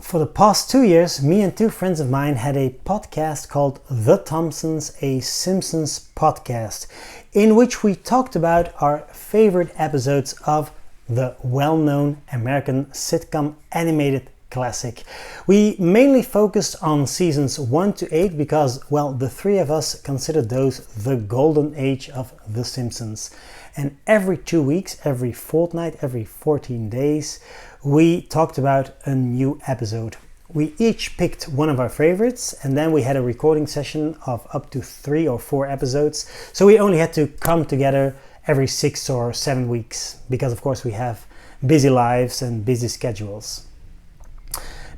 For the past 2 years, me and two friends of mine had a podcast called The Thompsons, a Simpsons podcast, in which we talked about our favorite episodes of the well-known American sitcom animated classic. We mainly focused on seasons 1 to 8 because, well, the three of us consider those the golden age of The Simpsons. And every 2 weeks, every fortnight, every 14 days, we talked about a new episode. We each picked one of our favorites, and then we had a recording session of up to 3 or 4 episodes. So we only had to come together every 6 or 7 weeks because, of course, we have busy lives and busy schedules.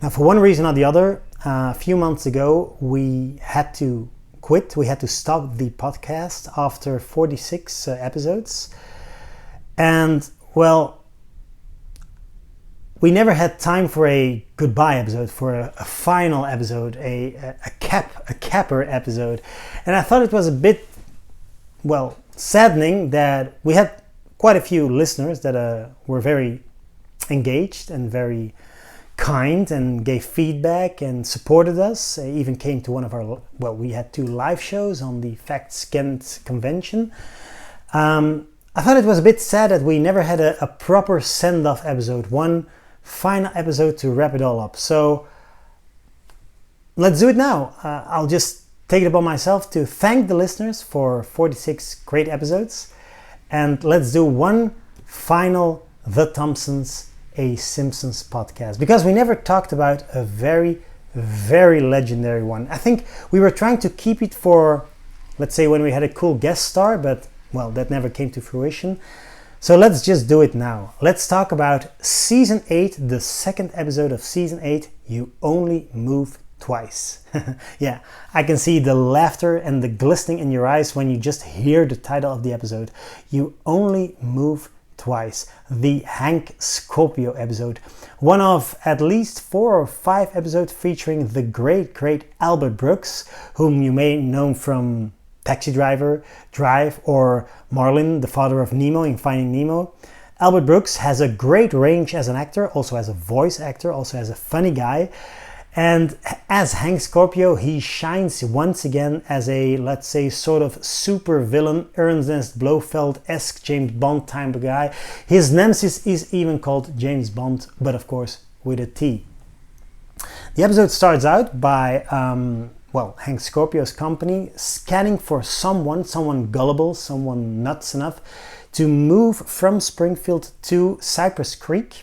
Now, for one reason or the other, a few months ago, we had to quit. We had to stop the podcast after 46 episodes. And, well, we never had time for a goodbye episode, for a final episode, a capper episode. And I thought it was a bit, well, saddening that we had quite a few listeners that were very engaged and very kind and gave feedback and supported us. Even came to one of our, well, we had 2 live shows on the Facts Ghent convention. I thought it was a bit sad that we never had a proper send-off episode, one final episode to wrap it all up. So let's do it now. I'll just take it upon myself to thank the listeners for 46 great episodes, and let's do one final The Thompsons, a Simpsons podcast, because we never talked about a very, very legendary one. I think we were trying to keep it for, let's say, when we had a cool guest star, but well, that never came to fruition. So let's just do it now. Let's talk about Season 8, the second episode of Season 8, You Only Move Twice. Yeah, I can see the laughter and the glistening in your eyes when you just hear the title of the episode. You Only Move Twice, the Hank Scorpio episode. One of at least 4 or 5 episodes featuring the great Albert Brooks, whom you may know from Taxi Drive, or Marlin, the father of Nemo in Finding Nemo. Albert Brooks has a great range as an actor, also as a voice actor, also as a funny guy. And as Hank Scorpio, he shines once again as a, let's say, sort of super villain, Ernest Blofeld-esque James Bond type of guy. His nemesis is even called James Bond, but of course with a T. The episode starts out by Hank Scorpio's company scanning for someone gullible, someone nuts enough to move from Springfield to Cypress Creek,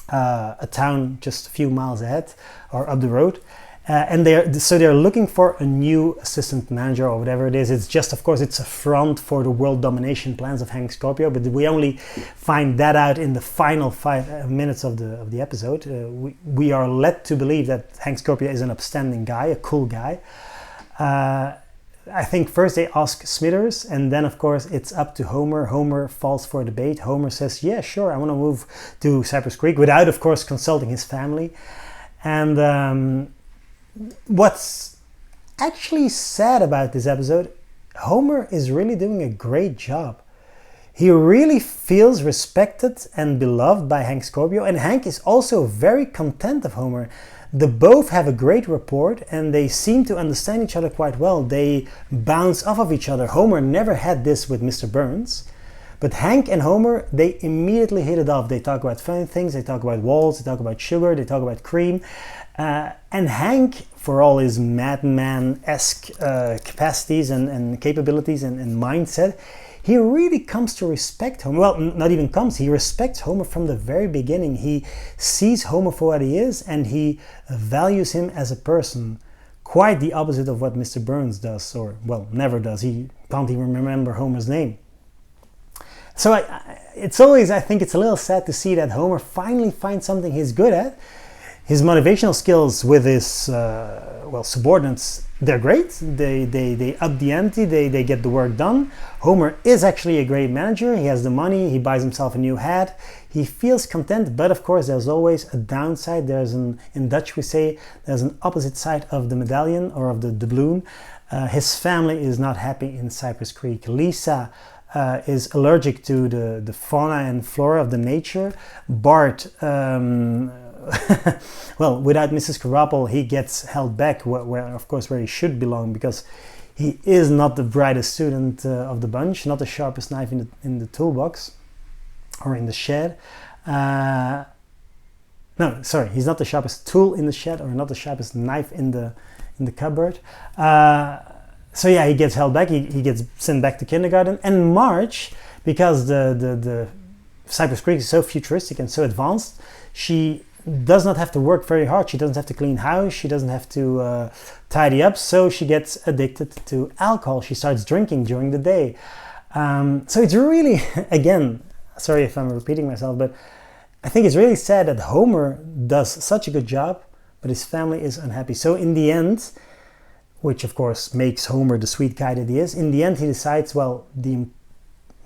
a town just a few miles ahead or up the road. And they're looking for a new assistant manager or whatever it is. It's just, of course, it's a front for the world domination plans of Hank Scorpio, but we only find that out in the final 5 minutes of the episode. We are led to believe that Hank Scorpio is an upstanding guy, a cool guy. I think first they ask Smithers, and then, of course, it's up to Homer. Homer falls for the bait. Homer says, yeah, sure, I want to move to Cypress Creek, without, of course, consulting his family. And what's actually sad about this episode, Homer is really doing a great job. He really feels respected and beloved by Hank Scorpio, and Hank is also very content of Homer. The both have a great rapport and they seem to understand each other quite well. They bounce off of each other. Homer never had this with Mr. Burns, but Hank and Homer, they immediately hit it off. They talk about funny things, they talk about walls, they talk about sugar, they talk about cream. And Hank, for all his madman-esque capacities and capabilities and mindset, he really comes to respect Homer. Well, not even comes, he respects Homer from the very beginning. He sees Homer for what he is and he values him as a person. Quite the opposite of what Mr. Burns does, or, well, never does. He can't even remember Homer's name. So it's always, I think it's a little sad to see that Homer finally finds something he's good at. His motivational skills with his subordinates, they're great. They up the ante, they get the work done. Homer is actually a great manager. He has the money, he buys himself a new hat. He feels content, but of course there's always a downside. In Dutch we say, there's an opposite side of the medallion or of the doubloon. His family is not happy in Cypress Creek. Lisa is allergic to the fauna and flora of the nature. Bart well, without Mrs. Krabappel, he gets held back where he should belong, because he is not the brightest student of the bunch, not the sharpest knife in the toolbox or in the shed. No, sorry, he's not the sharpest tool in the shed, or not the sharpest knife in the cupboard. So yeah, he gets held back. He gets sent back to kindergarten. And Marge, because the Cypress Creek is so futuristic and so advanced, she does not have to work very hard. She doesn't have to clean house. She doesn't have to tidy up. So she gets addicted to alcohol. She starts drinking during the day. So it's really, again, sorry if I'm repeating myself, but I think it's really sad that Homer does such a good job, but his family is unhappy. So in the end, which of course makes Homer the sweet guy that he is, in the end he decides, well,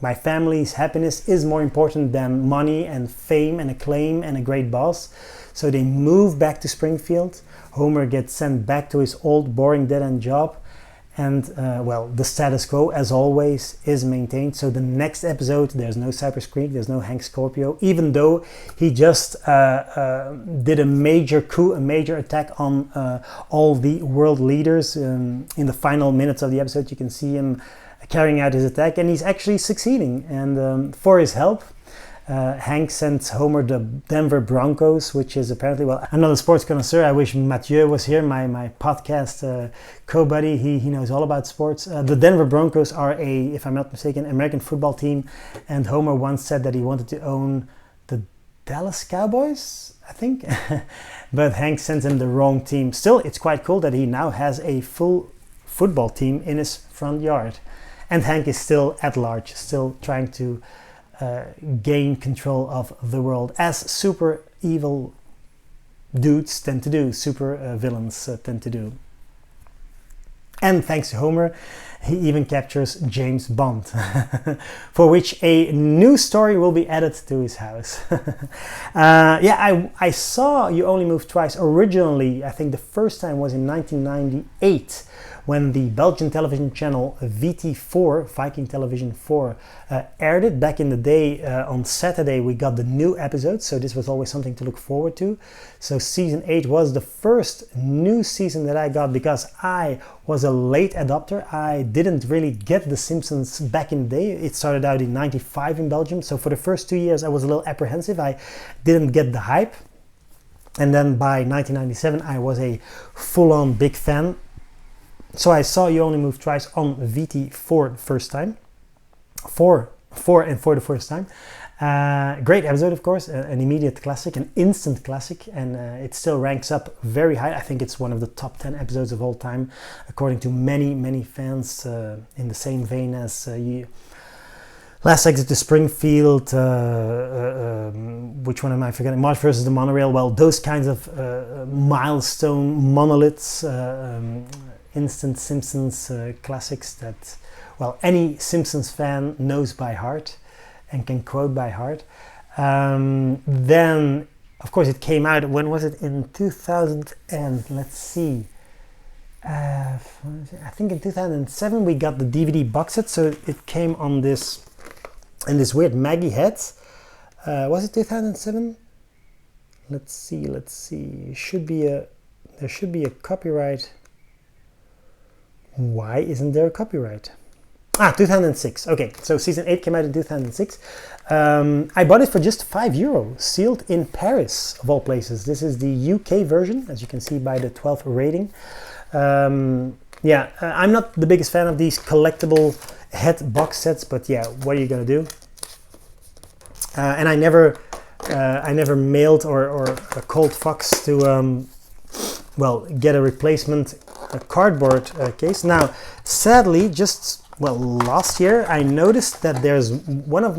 my family's happiness is more important than money and fame and acclaim and a great boss. So they move back to Springfield. Homer gets sent back to his old boring dead-end job. And well, the status quo, as always, is maintained. So the next episode, there's no Cypress Creek, there's no Hank Scorpio, even though he just did a major coup, a major attack on all the world leaders. In the final minutes of the episode, you can see him carrying out his attack, and he's actually succeeding. And for his help, Hank sends Homer the Denver Broncos, which is apparently, well, I'm not a sports connoisseur. I wish Mathieu was here, my podcast co-buddy. He knows all about sports. The Denver Broncos are if I'm not mistaken, American football team. And Homer once said that he wanted to own the Dallas Cowboys, I think. But Hank sends him the wrong team. Still, it's quite cool that he now has a full football team in his front yard. And Hank is still at large, still trying to gain control of the world, as super evil dudes tend to do, super villains tend to do. And thanks to Homer, he even captures James Bond, for which a new story will be added to his house. I saw You Only Move Twice originally. I think the first time was in 1998, when the Belgian television channel VT4, Viking Television 4, aired it. Back in the day, on Saturday, we got the new episodes, so this was always something to look forward to. So season 8 was the first new season that I got, because I was a late adopter. I didn't really get The Simpsons back in the day. It started out in 95 in Belgium, so for the first 2 years I was a little apprehensive. I didn't get the hype. And then by 1997 I was a full-on big fan. So I saw You Only Move Twice on VT4 the first time. For the first time. Great episode, of course, an immediate classic, an instant classic, and it still ranks up very high. I think it's one of the top 10 episodes of all time, according to many fans, in the same vein as Last Exit to Springfield, which one am I forgetting? Marge versus the Monorail. Well, those kinds of milestone monoliths, instant Simpsons classics that, well, any Simpsons fan knows by heart and can quote by heart. Then, of course, it came out, when was it? In 2000 and, let's see, I think in 2007 we got the DVD box set, so it came on this, in this weird Maggie head. Was it 2007? Let's see, there should be a copyright. Why isn't there a copyright? 2006. Okay, so season 8 came out in 2006. I bought it for just €5, sealed in Paris, of all places. This is the UK version, as you can see by the 12 rating. I'm not the biggest fan of these collectible head box sets, but yeah, what are you gonna do? And I never mailed or called Fox to get a replacement cardboard case. Now, sadly, last year I noticed that there's one of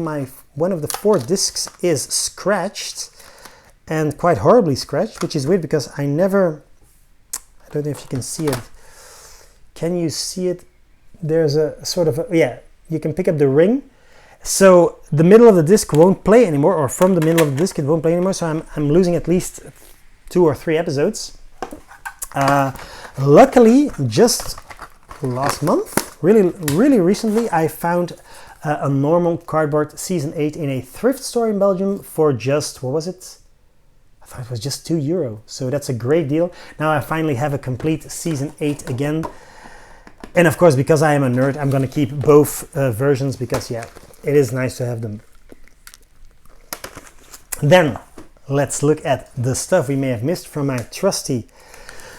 the 4 discs is scratched, and quite horribly scratched, which is weird because I don't know if you can see it. Can you see it? There's a sort of you can pick up the ring. So the middle of the disc won't play anymore, or from the middle of the disc it won't play anymore. So I'm losing at least 2 or 3 episodes. Luckily, just last month, really recently, I found a normal cardboard season 8 in a thrift store in Belgium for just, what was it? I I thought it was just €2. So that's a great deal. Now I finally have a complete season 8 again. And of course, because I am a nerd, I'm going to keep both versions because, yeah, it is nice to have them. Then, let's look at the stuff we may have missed from my trusty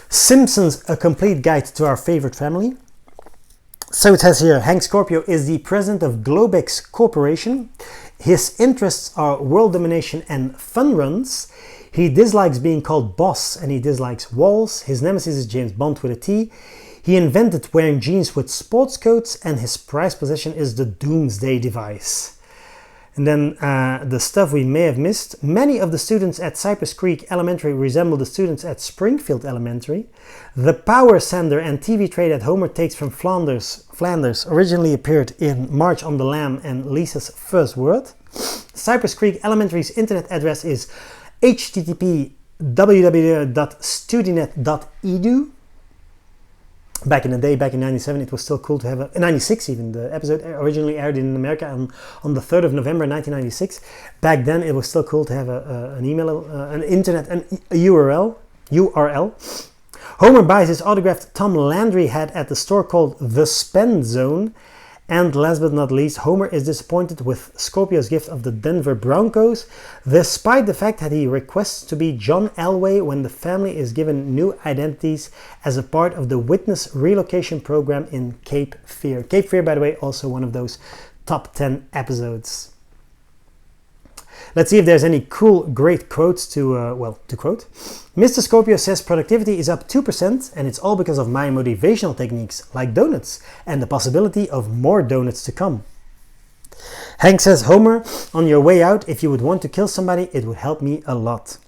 Simpsons, A Complete Guide to Our Favorite Family. So it says here, Hank Scorpio is the president of Globex Corporation. His interests are world domination and fun runs. He dislikes being called boss and he dislikes walls. His nemesis is James Bond with a T. He invented wearing jeans with sports coats and his prized possession is the Doomsday Device. And then the stuff we may have missed. Many of the students at Cypress Creek Elementary resemble the students at Springfield Elementary. The power sender and TV tray that Homer takes from Flanders originally appeared in March on the Lamb and Lisa's First Word. Cypress Creek Elementary's internet address is http://www.studinet.edu. Back in the day, back in 97, it was still cool to have a 96 even. The episode originally aired in America on the 3rd of November 1996. Back then, it was still cool to have an email, an internet, a URL. Homer buys his autographed Tom Landry hat at the store called The Spend Zone. And last but not least, Homer is disappointed with Scorpio's gift of the Denver Broncos, despite the fact that he requests to be John Elway when the family is given new identities as a part of the Witness Relocation Program in Cape Fear. Cape Fear, by the way, also one of those top 10 episodes. Let's see if there's any cool, great quotes to quote. Mr. Scorpio says productivity is up 2% and it's all because of my motivational techniques, like donuts, and the possibility of more donuts to come. Hank says, Homer, on your way out, if you would want to kill somebody, it would help me a lot.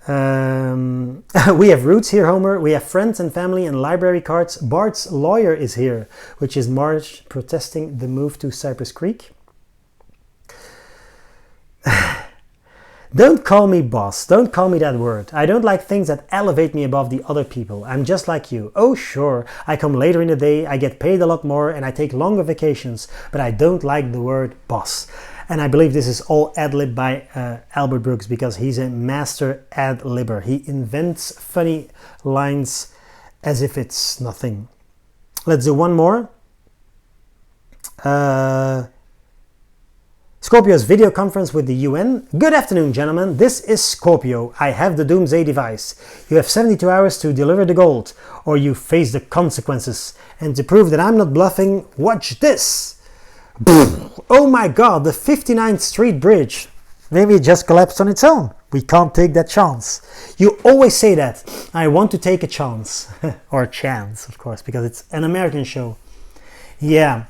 We have roots here, Homer. We have friends and family and library cards. Bart's lawyer is here, which is Marge protesting the move to Cypress Creek. Don't call me boss. Don't call me that word. I don't like things that elevate me above the other people. I'm just like you. Oh, sure, I come later in the day, I get paid a lot more, and I take longer vacations, but I don't like the word boss. And I believe this is all ad-lib by Albert Brooks because he's a master ad-libber. He invents funny lines as if it's nothing. Let's do one more. Scorpio's video conference with the UN. Good afternoon, gentlemen. This is Scorpio. I have the Doomsday Device. You have 72 hours to deliver the gold, or you face the consequences. And to prove that I'm not bluffing, watch this. Oh my god, the 59th Street Bridge. Maybe it just collapsed on its own. We can't take that chance. You always say that. I want to take a chance. Or chance, of course, because it's an American show. Yeah.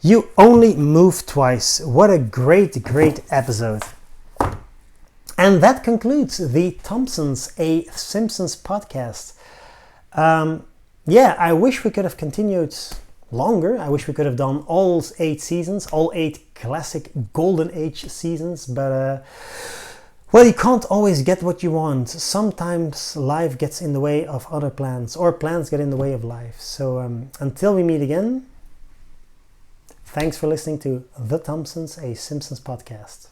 You only move twice. What a great, great episode. And that concludes the Thompsons, a Simpsons podcast. Yeah, I wish we could have continued longer. I wish we could have done all 8 seasons, all 8 classic Golden Age seasons. But, well, you can't always get what you want. Sometimes life gets in the way of other plans, or plans get in the way of life. So until we meet again, thanks for listening to The Thompsons, a Simpsons podcast.